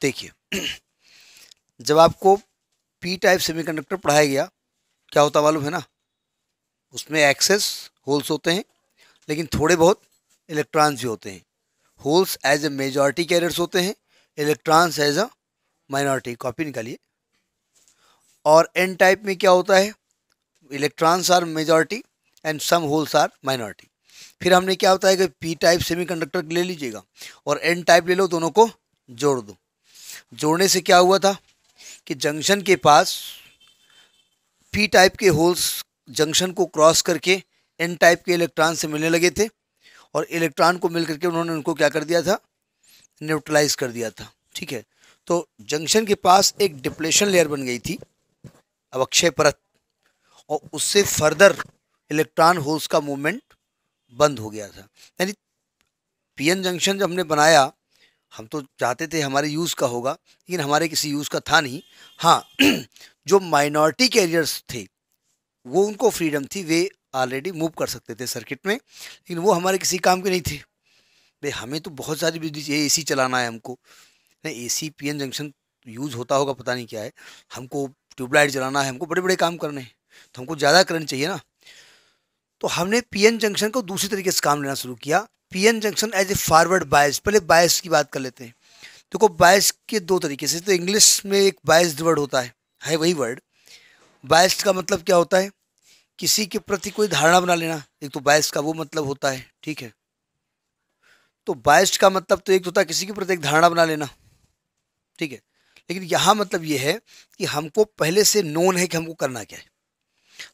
देखिए जब आपको पी टाइप सेमीकंडक्टर पढ़ाया गया, क्या होता मालूम है ना? उसमें एक्सेस होल्स होते हैं, लेकिन थोड़े बहुत इलेक्ट्रॉन्स भी होते हैं। Holes as a majority carriers होते हैं, electrons as a minority. Copy निकालिए। और एन टाइप में क्या होता है? Electrons are majority and some holes are minority. फिर हमने क्या होता है कि पी टाइप सेमीकंडक्टर ले लीजिएगा और एन टाइप ले लो, दोनों को जोड़ दो। जोड़ने से क्या हुआ था कि जंक्शन के पास पी टाइप के होल्स जंक्शन को क्रॉस करके एन टाइप के इलेक्ट्रॉन से मिलने लगे थे, और इलेक्ट्रॉन को मिल करके उन्होंने उनको क्या कर दिया था? न्यूट्रलाइज कर दिया था। ठीक है, तो जंक्शन के पास एक डिप्लेशन लेयर बन गई थी, अवक्षय परत, और उससे फर्दर इलेक्ट्रॉन होल्स का मूवमेंट बंद हो गया था। यानी पीएन जंक्शन जब हमने बनाया, हम तो चाहते थे हमारे यूज़ का होगा, लेकिन हमारे किसी यूज़ का था नहीं। हाँ जो माइनॉरिटी कैरियर्स थे वो उनको फ्रीडम थी, वे ऑलरेडी मूव कर सकते थे सर्किट में, लेकिन वो हमारे किसी काम के नहीं थे। भाई हमें तो बहुत सारी बिजली चाहिए, एसी चलाना है हमको, नहीं एसी पीएन जंक्शन यूज़ होता होगा पता नहीं क्या है, हमको ट्यूबलाइट जलाना है, हमको बड़े बड़े काम करने हैं, तो हमको ज़्यादा करंट चाहिए ना। तो हमने पीएन जंक्शन को दूसरी तरीके से काम लेना शुरू किया। PN junction as a forward bias. पहले बायस की बात कर लेते हैं। देखो बायस के दो तरीके से, तो इंग्लिश में एक बायस्ड वर्ड होता है वही वर्ड। बायस्ड का मतलब क्या होता है? किसी के प्रति कोई धारणा बना लेना, एक तो बायस्ड का वो मतलब होता है। ठीक है, तो बायस्ड का मतलब तो एक होता है किसी के प्रति एक धारणा बना लेना। ठीक है, लेकिन यहाँ मतलब ये है कि हमको पहले से नोन है कि हमको करना क्या है।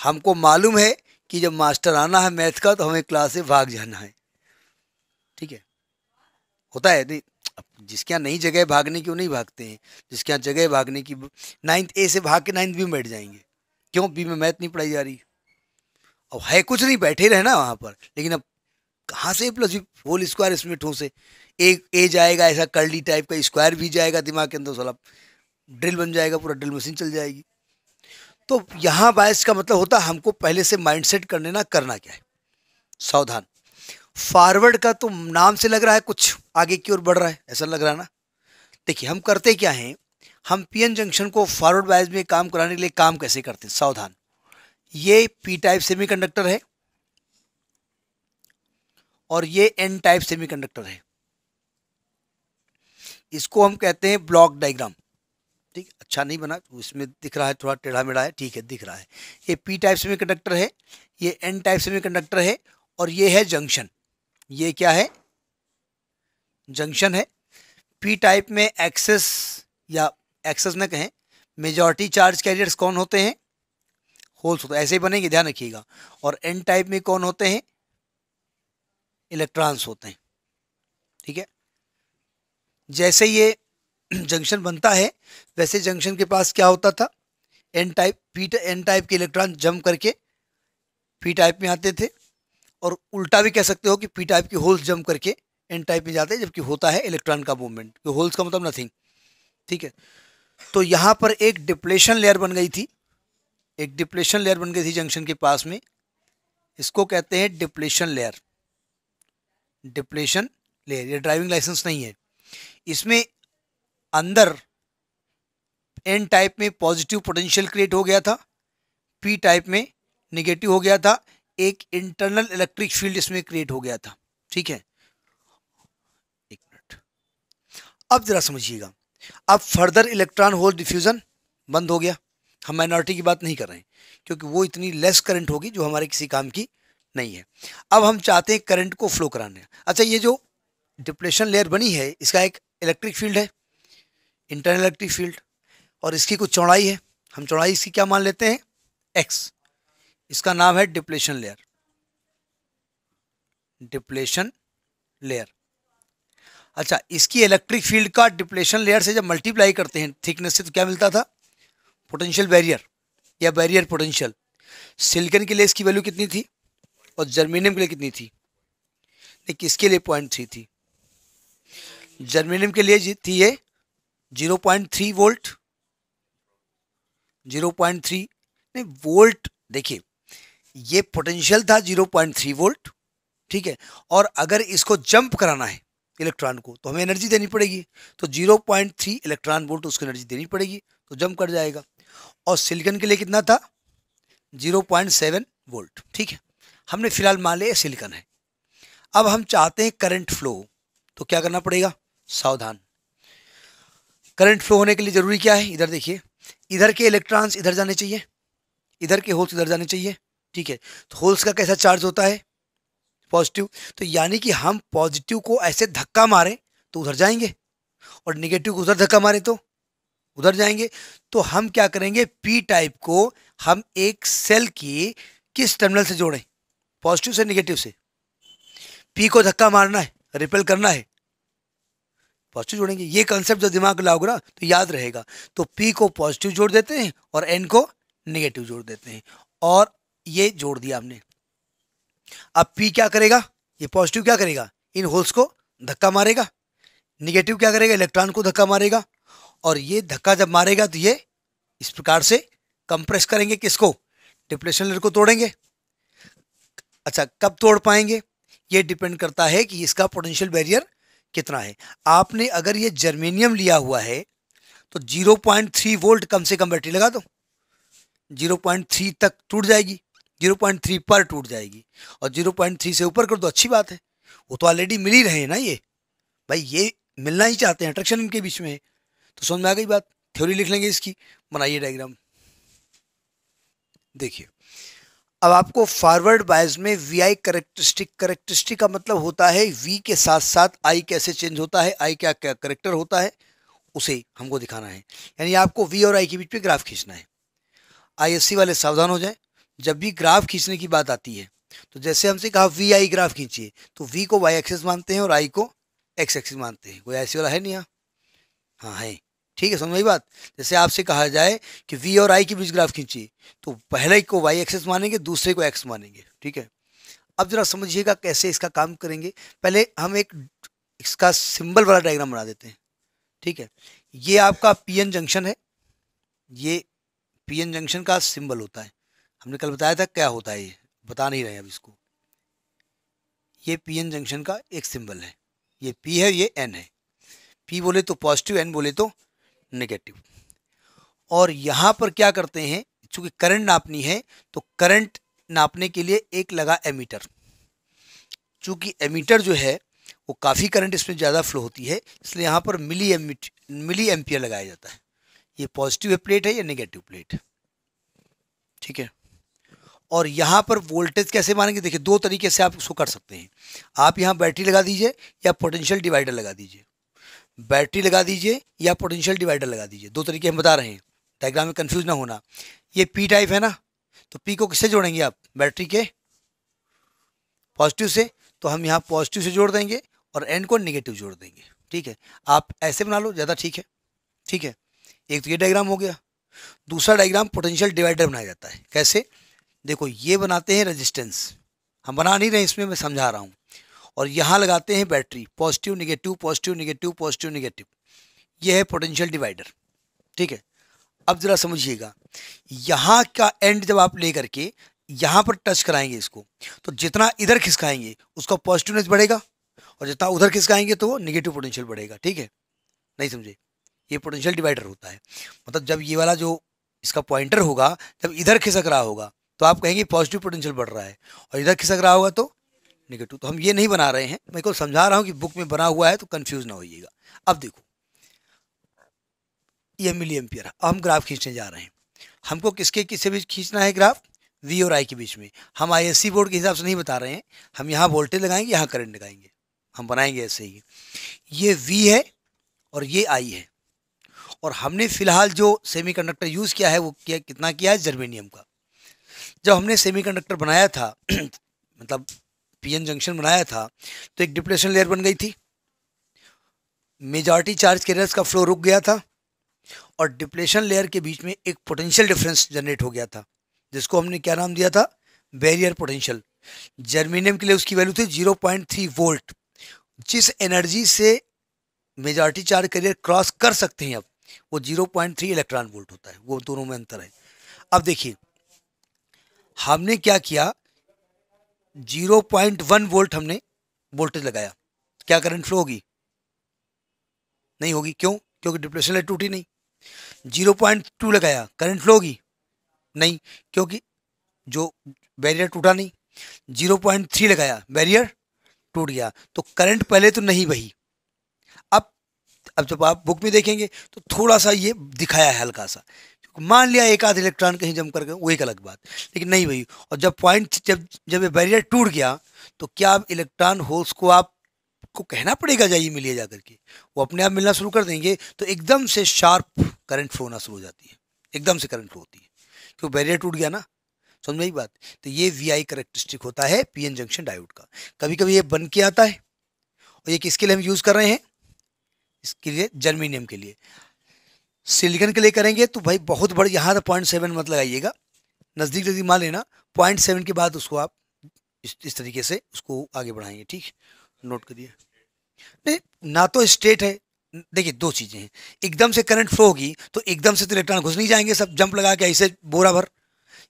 हमको मालूम है कि जब मास्टर आना है मैथ का तो हमें क्लास से भाग जाना है। ठीक है, होता है नहीं? अब जिसके यहाँ नई जगह भागने की वो नहीं भागते हैं, जिसके यहाँ जगह भागने की, 9th ए से भाग के 9th बी में बैठ जाएंगे। क्यों? बी में मैथ नहीं पढ़ाई जा रही। अब है कुछ नहीं, बैठे रहे ना वहाँ पर, लेकिन अब कहाँ से प्लस होल स्क्वायर इसमें ठोसे? एक ए जाएगा ऐसा कर्ली टाइप का, स्क्वायर भी जाएगा दिमाग के अंदर, साला ड्रिल बन जाएगा, पूरा ड्रिल मशीन चल जाएगी। तो यहाँ बायस का मतलब होता है हमको पहले से माइंडसेट कर लेना करना क्या है। सावधान। फॉरवर्ड का तो नाम से लग रहा है कुछ आगे की ओर बढ़ रहा है, ऐसा लग रहा है ना? देखिए हम करते क्या हैं, हम पीएन जंक्शन को फॉरवर्ड बायस में काम कराने के लिए काम कैसे करते हैं। सावधान, ये पी टाइप सेमीकंडक्टर है और ये एन टाइप सेमीकंडक्टर है। इसको हम कहते हैं ब्लॉक डायग्राम। ठीक, अच्छा नहीं बना, इसमें दिख रहा है थोड़ा टेढ़ा मेढ़ा है, ठीक है दिख रहा है। ये पी टाइप सेमीकंडक्टर है, ये एन टाइप सेमीकंडक्टर है, और ये है जंक्शन। ये क्या है? जंक्शन है। पी टाइप में एक्सेस, या एक्सेस न कहें, मेजॉरिटी चार्ज कैरियर्स कौन होते हैं? होल्स होते हैं, ऐसे ही बनेंगे ध्यान रखिएगा। और एन टाइप में कौन होते हैं? इलेक्ट्रॉन्स होते हैं। ठीक है, जैसे ये जंक्शन बनता है वैसे जंक्शन के पास क्या होता था? एन टाइप के इलेक्ट्रॉन जंप करके पी टाइप में आते थे, और उल्टा भी कह सकते हो कि पी टाइप के होल्स जंप करके एन टाइप में जाते हैं, जबकि होता है इलेक्ट्रॉन का मूवमेंट। होल्स का मतलब नथिंग। ठीक है, तो यहाँ पर एक डिप्लेशन लेयर बन गई थी, एक डिप्लेशन लेयर बन गई थी जंक्शन के पास में। इसको कहते हैं डिप्लेशन लेयर। डिप्लेशन लेयर, ये ड्राइविंग लाइसेंस नहीं है। इसमें अंदर एन टाइप में पॉजिटिव पोटेंशियल क्रिएट हो गया था, पी टाइप में नेगेटिव हो गया था, एक इंटरनल इलेक्ट्रिक फील्ड इसमें क्रिएट हो गया था। ठीक है, एक मिनट, अब जरा समझिएगा। अब फर्दर इलेक्ट्रॉन होल डिफ्यूजन बंद हो गया। हम माइनॉरिटी की बात नहीं कर रहे हैं, क्योंकि वो इतनी लेस करंट होगी जो हमारे किसी काम की नहीं है। अब हम चाहते हैं करंट को फ्लो कराने। अच्छा, ये जो डिप्लेशन लेयर बनी है इसका एक इलेक्ट्रिक फील्ड है, इंटरनल इलेक्ट्रिक फील्ड, और इसकी कुछ चौड़ाई है। हम चौड़ाई इसकी क्या मान लेते हैं? एक्स। इसका नाम है डिप्लेशन लेयर। Depletion layer. अच्छा, इसकी इलेक्ट्रिक फील्ड का डिप्लेशन लेयर से जब मल्टीप्लाई करते हैं थिकनेस से तो क्या मिलता था? पोटेंशियल बैरियर या बैरियर पोटेंशियल। सिलिकॉन के लिए इसकी वैल्यू कितनी थी और जर्मेनियम के लिए कितनी थी? नहीं, किसके लिए 0.3 थी? जर्मेनियम के लिए थी ये 0.3 वोल्ट। 0.3 नहीं वोल्ट, देखिए ये पोटेंशियल था 0.3 वोल्ट। ठीक है, और अगर इसको जंप कराना है इलेक्ट्रॉन को, तो हमें एनर्जी देनी पड़ेगी, तो 0.3 इलेक्ट्रॉन वोल्ट उसको एनर्जी देनी पड़ेगी, तो जंप कर जाएगा। और सिलिकॉन के लिए कितना था? 0.7 वोल्ट। ठीक है, हमने फिलहाल मान लिया सिलिकॉन है। अब हम चाहते हैं करंट फ्लो, तो क्या करना पड़ेगा? सावधान। करंट फ्लो होने के लिए जरूरी क्या है? इधर देखिए, इधर के इलेक्ट्रॉन्स इधर जाने चाहिए, इधर के होल्स इधर जाने चाहिए। ठीक है, तो होल्स का कैसा चार्ज होता है? पॉजिटिव। तो यानी कि हम पॉजिटिव को ऐसे धक्का मारें तो उधर जाएंगे, और निगेटिव को उधर धक्का मारें तो उधर जाएंगे। तो हम क्या करेंगे? पी टाइप को हम एक सेल की किस टर्मिनल से जोड़ें? पॉजिटिव से, निगेटिव से। पी को धक्का मारना है, रिपेल करना है, पॉजिटिव जोड़ेंगे। ये कंसेप्ट जो दिमाग में लाओगे ना तो याद रहेगा। तो पी को पॉजिटिव जोड़ देते हैं और एन को नेगेटिव जोड़ देते हैं, और ये जोड़ दिया हमने। अब पी क्या करेगा? ये पॉजिटिव क्या करेगा? इन होल्स को धक्का मारेगा। निगेटिव क्या करेगा? इलेक्ट्रॉन को धक्का मारेगा। और ये धक्का जब मारेगा तो ये इस प्रकार से कंप्रेस करेंगे, किसको? डिप्लेशन लेयर को तोड़ेंगे। अच्छा, कब तोड़ पाएंगे? ये डिपेंड करता है कि इसका पोटेंशियल बैरियर कितना है। आपने अगर ये जर्मेनियम लिया हुआ है तो 0.3 वोल्ट कम से कम बैटरी लगा दो, 0.3 तक टूट जाएगी, 0.3 पर टूट जाएगी। और 0.3 से ऊपर कर दो, अच्छी बात है, वो तो ऑलरेडी मिल ही रहे हैं ना। ये भाई ये मिलना ही चाहते हैं, अट्रैक्शन इनके बीच में है। तो समझ में आ गई बात? थ्योरी लिख लेंगे इसकी, बनाइए डायग्राम। देखिए, अब आपको फॉरवर्ड बायस में वी आई करेक्टरिस्टिक का मतलब होता है वी के साथ साथ आई कैसे चेंज होता है, आई क्या क्या करेक्टर होता है, उसे हमको दिखाना है। यानी आपको वी और आई के बीच में ग्राफ खींचना है। आईएससी वाले सावधान हो जाएं, जब भी ग्राफ खींचने की बात आती है तो जैसे हमसे कहा वी आई ग्राफ खींचिए, तो वी को वाई एक्सिस मानते हैं और आई को एक्स एक्सिस मानते हैं। कोई ऐसी वाला है नहीं यहाँ? हाँ है। ठीक है, समझ में बात? जैसे आपसे कहा जाए कि वी और आई के बीच ग्राफ खींचिए, तो पहले को वाई एक्सिस मानेंगे, दूसरे को एक्स मानेंगे। ठीक है, अब जरा समझिएगा कैसे इसका काम करेंगे। पहले हम एक इसका सिंबल वाला डायग्राम बना देते हैं। ठीक है, ये आपका पीएन जंक्शन है, ये पीएन जंक्शन का सिंबल होता है। हमने कल बताया था क्या होता है, ये बता नहीं रहे अब इसको। ये पीएन जंक्शन का एक सिंबल है, ये पी है, ये एन है। पी बोले तो पॉजिटिव, एन बोले तो नेगेटिव। और यहाँ पर क्या करते हैं, चूंकि करंट नापनी है तो करंट नापने के लिए एक लगा एमीटर। चूंकि एमीटर जो है वो काफ़ी करंट इसमें ज़्यादा फ्लो होती है, इसलिए यहाँ पर मिली एम्पियर लगाया जाता है। ये पॉजिटिव प्लेट है, ये नेगेटिव प्लेट। ठीक है, और यहाँ पर वोल्टेज कैसे मानेंगे? देखिए, दो तरीके से आप उसको कर सकते हैं। आप यहाँ बैटरी लगा दीजिए या पोटेंशियल डिवाइडर लगा दीजिए। बैटरी लगा दीजिए या पोटेंशियल डिवाइडर लगा दीजिए, दो तरीके हम बता रहे हैं, डायग्राम में कंफ्यूज ना होना। ये पी टाइप है ना, तो पी को किससे जोड़ेंगे आप? बैटरी के पॉजिटिव से, तो हम यहाँ पॉजिटिव से जोड़ देंगे और एन को नेगेटिव जोड़ देंगे। ठीक है, आप ऐसे बना लो, ज़्यादा ठीक है। ठीक है, एक तो ये डायग्राम हो गया। दूसरा डायग्राम पोटेंशियल डिवाइडर बनाया जाता है। कैसे? देखो, ये बनाते हैं रेजिस्टेंस, हम बना नहीं रहे इसमें, मैं समझा रहा हूँ। और यहाँ लगाते हैं battery, positive negative positive negative positive negative, ये है पोटेंशियल डिवाइडर। ठीक है, अब जरा समझिएगा, यहाँ का एंड जब आप ले करके यहाँ पर टच कराएंगे इसको, तो जितना इधर खिसकाएंगे उसका पॉजिटिवनेस बढ़ेगा, और जितना उधर खिसकाएंगे तो नेगेटिव पोटेंशियल बढ़ेगा। ठीक है, नहीं समझे? ये पोटेंशियल डिवाइडर होता है। मतलब जब ये वाला जो इसका पॉइंटर होगा, जब इधर खिसक रहा होगा तो आप कहेंगे पॉजिटिव पोटेंशियल बढ़ रहा है, और इधर खिसक रहा होगा तो नेगेटिव। तो हम ये नहीं बना रहे हैं, मैं को समझा रहा हूँ कि बुक में बना हुआ है, तो कंफ्यूज ना होइएगा। अब देखो, ये मिली एम्पियर। अब हम ग्राफ खींचने जा रहे हैं। हमको किसके किसके बीच खींचना है ग्राफ? वी और आई के बीच में। हम आईएससी बोर्ड के हिसाब से नहीं बता रहे हैं, हम यहाँ वोल्टेज लगाएंगे, यहाँ करंट लगाएंगे, हम बनाएंगे ऐसे ही। ये वी है और ये आई है, और हमने फिलहाल जो सेमीकंडक्टर यूज़ किया है वो कितना किया है? जर्मेनियम का। जब हमने सेमीकंडक्टर बनाया था मतलब पीएन जंक्शन बनाया था, तो एक डिप्लेशन लेयर बन गई थी, मेजॉरिटी चार्ज कैरियर्स का फ्लो रुक गया था, और डिप्लेशन लेयर के बीच में एक पोटेंशियल डिफरेंस जनरेट हो गया था, जिसको हमने क्या नाम दिया था? Barrier potential. जर्मेनियम के लिए उसकी वैल्यू थी 0.3 वोल्ट। जिस एनर्जी से मेजॉरिटी चार्ज कैरियर क्रॉस कर सकते हैं अब, वो 0.3 इलेक्ट्रॉन वोल्ट होता है। वो दोनों में अंतर है। अब देखिए, हमने क्या किया, 0.1 वोल्ट हमने वोल्टेज लगाया, क्या करंट फ्लो होगी? नहीं होगी। क्यों? क्योंकि डिप्लेशन लाइन टूटी नहीं। 0.2 लगाया, करंट फ्लो होगी? नहीं, क्योंकि जो बैरियर टूटा नहीं। 0.3 लगाया, बैरियर टूट गया, तो करंट पहले तो नहीं बही। अब अब जब आप बुक में देखेंगे तो थोड़ा सा ये दिखाया है हल्का सा, मान लिया एक आध इलेक्ट्रॉन कहीं जम कर गए, वो एक अलग बात, लेकिन नहीं भाई। और जब पॉइंट जब जब ये बैरियर टूट गया तो क्या अब इलेक्ट्रॉन होल्स को आपको कहना पड़ेगा जाइए मिलिए जा करके, वो अपने आप मिलना शुरू कर देंगे, तो एकदम से शार्प करंट फ्लो होना शुरू हो जाती है, एकदम से करंट फ्लो होती है, क्योंकि बैरियर टूट गया ना। समझ में आई बात? तो ये वी करेक्टरिस्टिक होता है पीएन जंक्शन डायोड का। कभी कभी ये बन के आता है, और ये किसके लिए हम यूज़ कर रहे हैं? इसके लिए जर्मीनियम के लिए। सिलिकन के लिए करेंगे तो भाई बहुत बड़ा, यहाँ तो 0.7 मत लगाइएगा, नज़दीक नज़दीक मान लेना। 0.7 के बाद उसको आप इस तरीके से उसको आगे बढ़ाएंगे, ठीक? नोट करिए। नहीं, ना तो स्ट्रेट है। देखिए दो चीज़ें हैं, एकदम से करंट फ्लो होगी तो एकदम से तो इलेक्ट्रॉन घुस नहीं जाएंगे सब जंप लगा के ऐसे बोरा भर।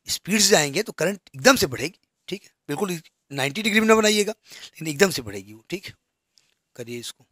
स्पीड से जाएंगे तो करंट एकदम से बढ़ेगी, ठीक है? बिल्कुल 90 डिग्री में ना बनाइएगा, लेकिन एकदम से बढ़ेगी वो, ठीक? करिए इसको।